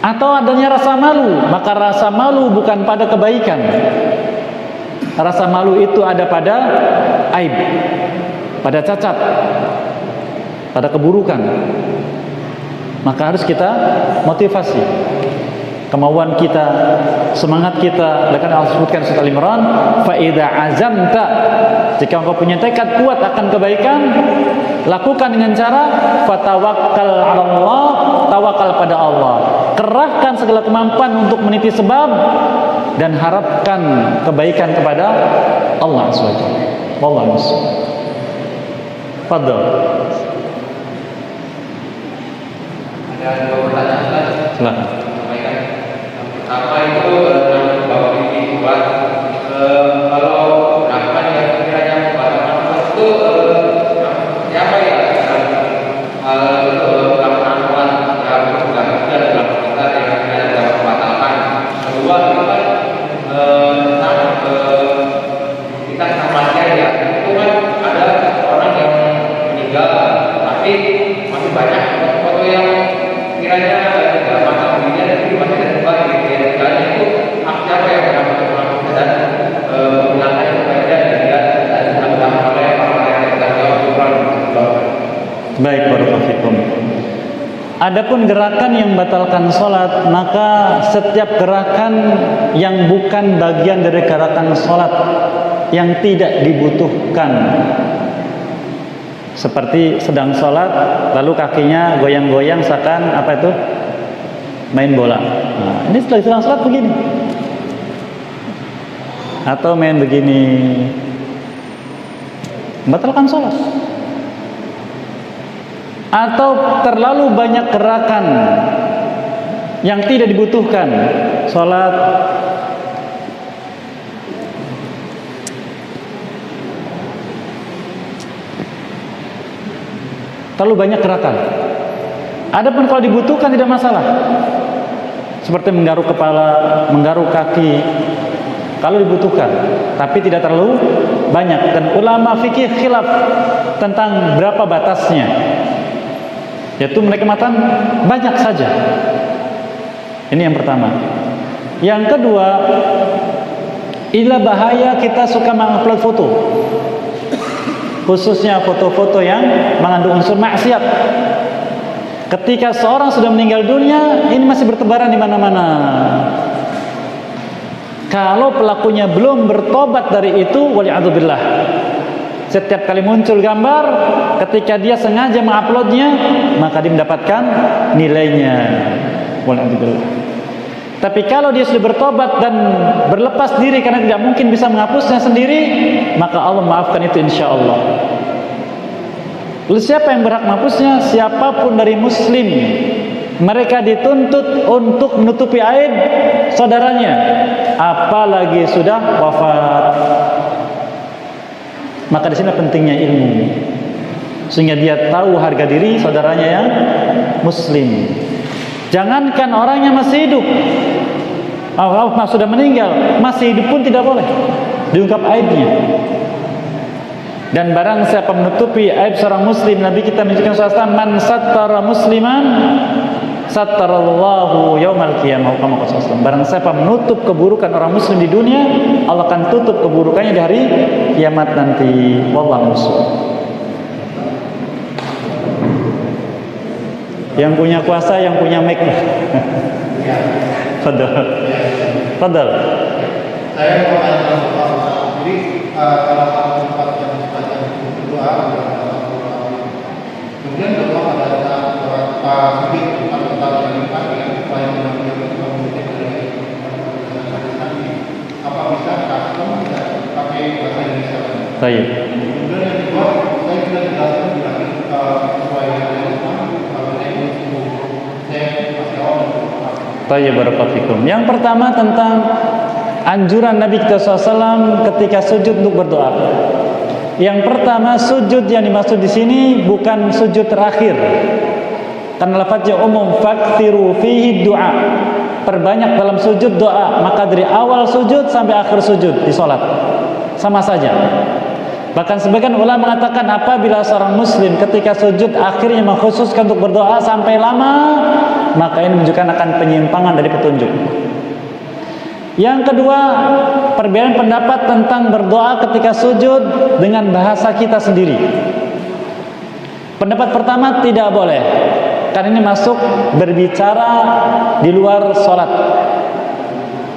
Atau adanya rasa malu, maka rasa malu bukan pada kebaikan. Rasa malu itu ada pada aib, pada cacat, pada keburukan. Maka harus kita motivasi kemauan kita, semangat kita. Bahkan Allah sebutkan surat Al-Imran, fa idza azamta, jika engkau punya tekad kuat akan kebaikan, lakukan dengan cara fatawakkal 'ala Allah, tawakal pada Allah. Kerahkan segala kemampuan untuk meniti sebab dan harapkan kebaikan kepada Allah SWT. Wallahu a'lam. Fadhal. Ada dua pertanyaan. Silakan. Apa itu bahwa ini buat kalau berapa yang kiranya pada manfaat itu siapa ya pelaksanaan sholat yang bukan dalam kita yang dalam membatalkan. Kedua itu kan tentang kita kematian ya, itu kan ada orang yang meninggal tapi masih banyak foto-foto yang kiranya dalam masa dirinya tapi masih ada sebagai itu hak siapa yang melakukan dan menggunakan supaya dan dilakukan oleh orang yang bertanggung jawab. Baik, barakallahu fikum. Adapun gerakan yang membatalkan sholat, maka setiap gerakan yang bukan bagian dari gerakan sholat yang tidak dibutuhkan, seperti sedang sholat lalu kakinya goyang-goyang seakan apa itu main bola. Nah, ini sedang sholat begini, atau main begini, membatalkan sholat. Atau terlalu banyak gerakan yang tidak dibutuhkan sholat, terlalu banyak gerakan. Adapun kalau dibutuhkan tidak masalah, seperti menggaruk kepala, menggaruk kaki, kalau dibutuhkan, tapi tidak terlalu banyak. Dan ulama fikih khilaf tentang berapa batasnya, yaitu mereka mengatakan banyak saja. Ini yang pertama. Yang kedua, inilah bahaya kita suka mengupload foto, khususnya foto-foto yang mengandung unsur maksiat. Ketika seorang sudah meninggal dunia, ini masih bertebaran di mana-mana. Kalau pelakunya belum bertobat dari itu, wali'adzubillah, Setiap kali muncul gambar, ketika dia sengaja menguploadnya, maka dia mendapatkan nilainya. Walhamdulillah. Tapi kalau dia sudah bertobat dan berlepas diri karena tidak mungkin bisa menghapusnya sendiri, maka Allah maafkan itu insya Allah. Lalu siapa yang berhak menghapusnya? Siapapun dari muslim. Mereka dituntut untuk menutupi aib saudaranya, apalagi sudah wafat. Maka di sini pentingnya ilmu, sehingga dia tahu harga diri saudaranya yang muslim. Jangankan orang yang masih hidup, sudah meninggal, masih hidup pun tidak boleh diungkap aibnya. Dan barang siapa menutupi aib seorang muslim, Nabi kita menunjukkan SAW, man sattara musliman sattarallahu yaumal qiyamah. Barang siapa menutup keburukan orang muslim di dunia, Allah akan tutup keburukannya di hari kiamat nanti. Wallahu a'lam. Yang punya kuasa, yang punya mic. Fadal. Fadal. Saya mau tanya, jadi salah satu tempat yang dibaca berdoa kemudian doa pada saat sedih atau tentang yang paling mengambil dari apa bisa custom pakai bahasa Indonesia? Baik. Kemudian yang kedua, saya sudah jelaskan sesuai Yang pertama tentang anjuran Nabi kita SAW ketika sujud untuk berdoa. Yang pertama, sujud yang dimaksud di sini bukan sujud terakhir, karena lafaznya umum, faktiru fihi doa, perbanyak dalam sujud doa. Maka dari awal sujud sampai akhir sujud di sholat sama saja. Bahkan sebagian ulama mengatakan apabila seorang muslim ketika sujud akhirnya mengkhususkan untuk berdoa sampai lama, maka ini menunjukkan akan penyimpangan dari petunjuk. Yang kedua, perbedaan pendapat tentang berdoa ketika sujud dengan bahasa kita sendiri. Pendapat pertama, tidak boleh, karena ini masuk berbicara di luar sholat,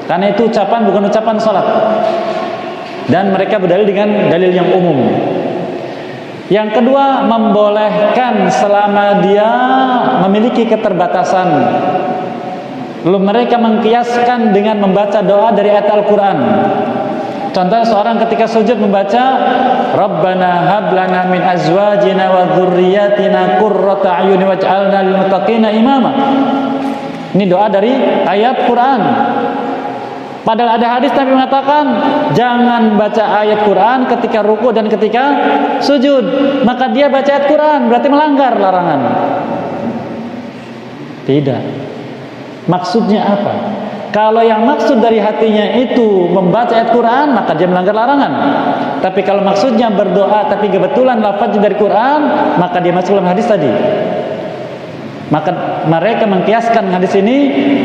karena itu ucapan bukan ucapan sholat. Dan mereka berdalil dengan dalil yang umum. Yang kedua, membolehkan selama dia memiliki keterbatasan. Lalu mereka mengkiaskan dengan membaca doa dari ayat Al-Quran. Contohnya seorang ketika sujud membaca Rabbana hab lana min azwajina wa dzurriyyatina qurrata a'yun waj'alna lil muttaqina imama. Ini doa dari ayat Quran. Padahal ada hadis Nabi mengatakan jangan baca ayat Quran ketika ruku dan ketika sujud. Maka dia baca ayat Quran berarti melanggar larangan. Tidak. Maksudnya apa? Kalau yang maksud dari hatinya itu membaca ayat Quran, maka dia melanggar larangan. Tapi kalau maksudnya berdoa tapi kebetulan lafaznya dari Quran, maka dia masuk dalam hadis tadi. Maka mereka mengkiaskan hadis ini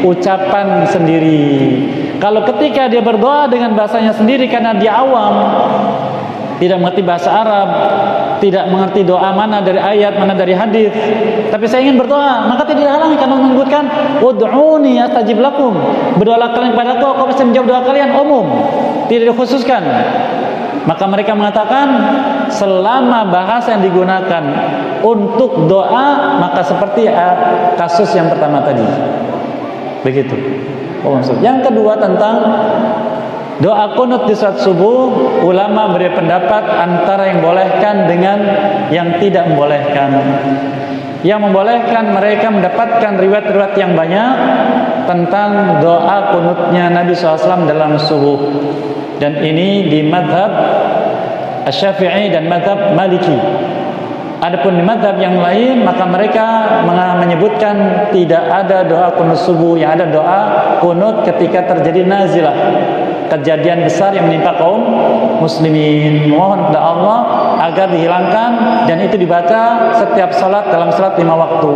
ucapan sendiri. Kalau ketika dia berdoa dengan bahasanya sendiri karena dia awam, tidak mengerti bahasa Arab, tidak mengerti doa mana dari ayat, mana dari hadis, tapi saya ingin berdoa, maka tidak dihalangi karena menyebutkan ud'uni astajib lakum. Berdoalah kalian kepada aku pasti menjawab doa kalian, umum, tidak dikhususkan. Maka mereka mengatakan selama bahasa yang digunakan untuk doa, maka seperti kasus yang pertama tadi. Begitu. Yang kedua tentang doa kunut di saat subuh, ulama beri pendapat antara yang membolehkan dengan yang tidak membolehkan. Yang membolehkan mereka mendapatkan riwayat-riwayat yang banyak tentang doa kunutnya Nabi SAW dalam subuh. Dan ini di madhab Asy-Syafi'i dan madhab Maliki. Adapun di madhab yang lain, maka mereka menyebutkan tidak ada doa kunut subuh. Yang ada doa kunut ketika terjadi nazilah, kejadian besar yang menimpa kaum muslimin. Mohon kepada Allah agar dihilangkan, dan itu dibaca setiap salat dalam salat 5 waktu.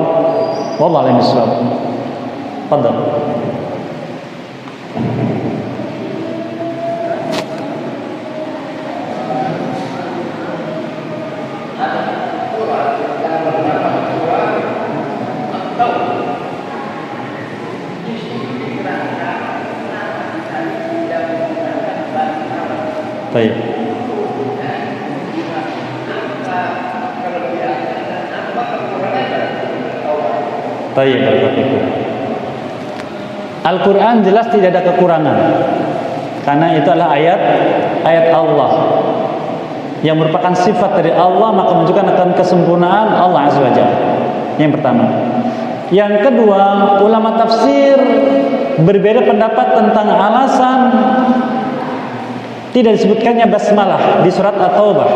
Wallahu a'lam bishawab. Fadhal. Baik. Baik, barakallahu. Al-Quran jelas tidak ada kekurangan, karena itu adalah ayat Allah yang merupakan sifat dari Allah, maka menunjukkan akan kesempurnaan Allah Azza wa Jalla. Yang pertama. Yang kedua, ulama tafsir berbeda pendapat tentang alasan tidak disebutkannya basmalah di surat At-Taubah.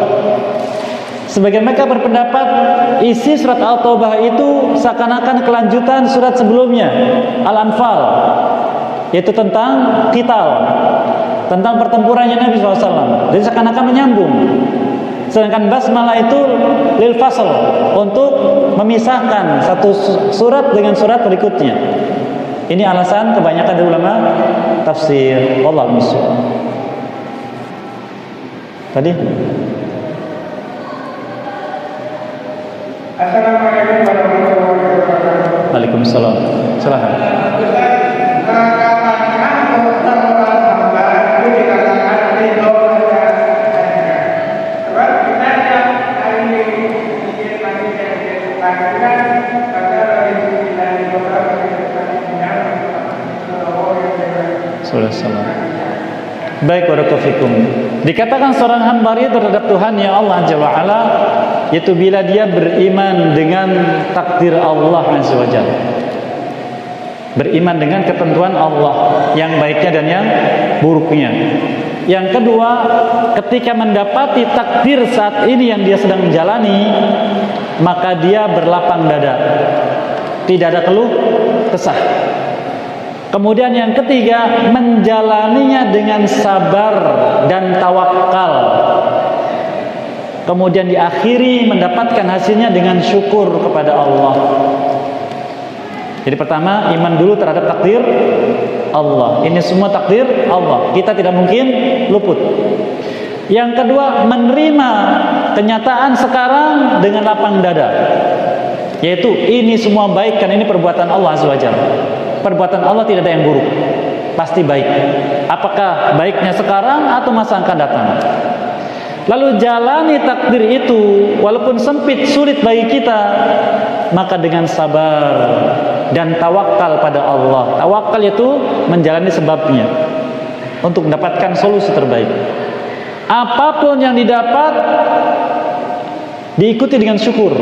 Sebagian mereka berpendapat isi surat At-Taubah itu seakan-akan kelanjutan surat sebelumnya, Al-Anfal, yaitu tentang qital, tentang pertempurannya Nabi SAW. Jadi seakan-akan menyambung. Sedangkan basmalah itu lil fasl, untuk memisahkan satu surat dengan surat berikutnya. Ini alasan kebanyakan dari ulama tafsir. Wallahu a'lam. Tadi Assalamualaikum warahmatullahi wabarakatuh. Waalaikumsalam. Silakan. Baik, barakallahu fikum. Dikatakan seorang hamba ridho terhadap Tuhan ya Allah Azza wa Jalla, yaitu bila dia beriman dengan takdir Allah Azza wa Jalla, beriman dengan ketentuan Allah yang baiknya dan yang buruknya. Yang kedua, ketika mendapati takdir saat ini yang dia sedang menjalani, maka dia berlapang dada, tidak ada keluh kesah. Kemudian yang ketiga, menjalaninya dengan sabar dan tawakal. Kemudian diakhiri mendapatkan hasilnya dengan syukur kepada Allah. Jadi pertama, iman dulu terhadap takdir Allah. Ini semua takdir Allah, kita tidak mungkin luput. Yang kedua, menerima kenyataan sekarang dengan lapang dada, yaitu ini semua baik kan, ini perbuatan Allah Azza wa Jalla. Perbuatan Allah tidak ada yang buruk, pasti baik. Apakah baiknya sekarang atau masa akan datang? Lalu jalani takdir itu, walaupun sempit, sulit bagi kita, maka dengan sabar dan tawakal pada Allah. Tawakal itu menjalani sebabnya untuk mendapatkan solusi terbaik. Apapun yang didapat, diikuti dengan syukur.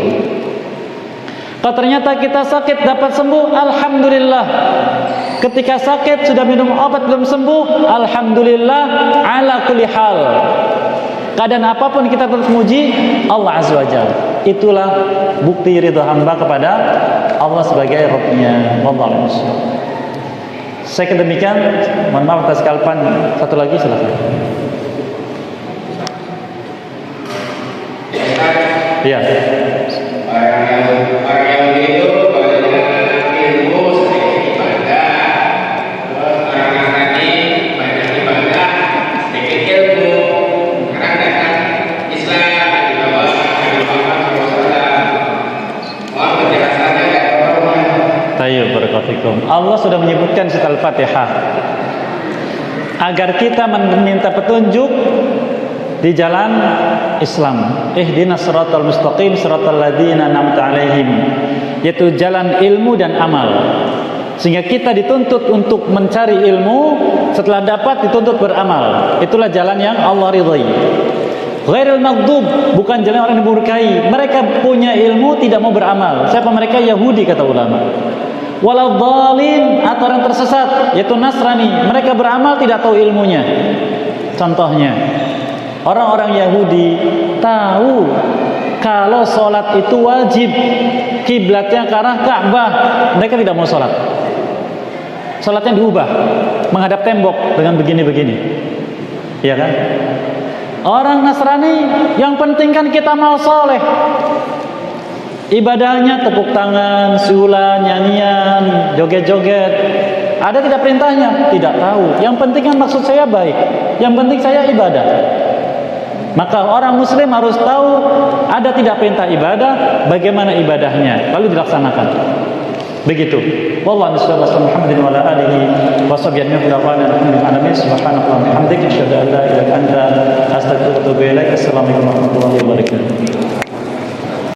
Kalau ternyata kita sakit dapat sembuh, alhamdulillah. Ketika sakit sudah minum obat belum sembuh, alhamdulillah ala kulli hal. Keadaan apapun kita tetap memuji Allah Azza wa Jalla. Itulah bukti ridha hamba kepada Allah sebagai Rabb-nya. Wallahu a'lam. Saya demikian, mohon maaf atas kekalapan. Satu lagi silakan. Iya. Orang yang itu kalau dengan ilmu sedikit ibadah, terus orang Nasrani banyak ibadah sedikit ilmu. Sekarang datang Islam di bawah Nabi Muhammad SAW. Mohon penjelasannya dari orang. Tayyib, barakallahu. Allah sudah menyebutkan setelah Al-Fatihah agar kita meminta petunjuk di jalan Islam. Ihdinas siratal mustaqim siratal ladzina an'amta 'alaihim, yaitu jalan ilmu dan amal. Sehingga kita dituntut untuk mencari ilmu, setelah dapat dituntut beramal. Itulah jalan yang Allah ridhai. Ghairul maghdub, bukan jalan orang yang dimurkai. Mereka punya ilmu tidak mau beramal. Siapa mereka? Yahudi kata ulama. Walau dhalin, atau orang tersesat, yaitu Nasrani. Mereka beramal tidak tahu ilmunya. Contohnya, orang-orang Yahudi tahu kalau sholat itu wajib, kiblatnya ke arah Ka'bah, mereka tidak mau sholat. Sholatnya diubah, menghadap tembok dengan begini-begini, iya kan? Orang Nasrani yang penting kan kita mau soleh, ibadahnya tepuk tangan, siulan, nyanyian, joget-joget. Ada tidak perintahnya? Tidak tahu. Yang penting kan maksud saya baik, yang penting saya ibadah. Maka orang muslim harus tahu ada tidak perintah ibadah, bagaimana ibadahnya, lalu dilaksanakan. Begitu. Wallahu a'lam. Muhammadin wa ala alihi wa sahbihi alhamdulillahi subhanallahi wa bihamdihi asyhadu an la ilaha illa anta astaghfiruka wa atubu ilaik. Assalamualaikum warahmatullahi wabarakatuh.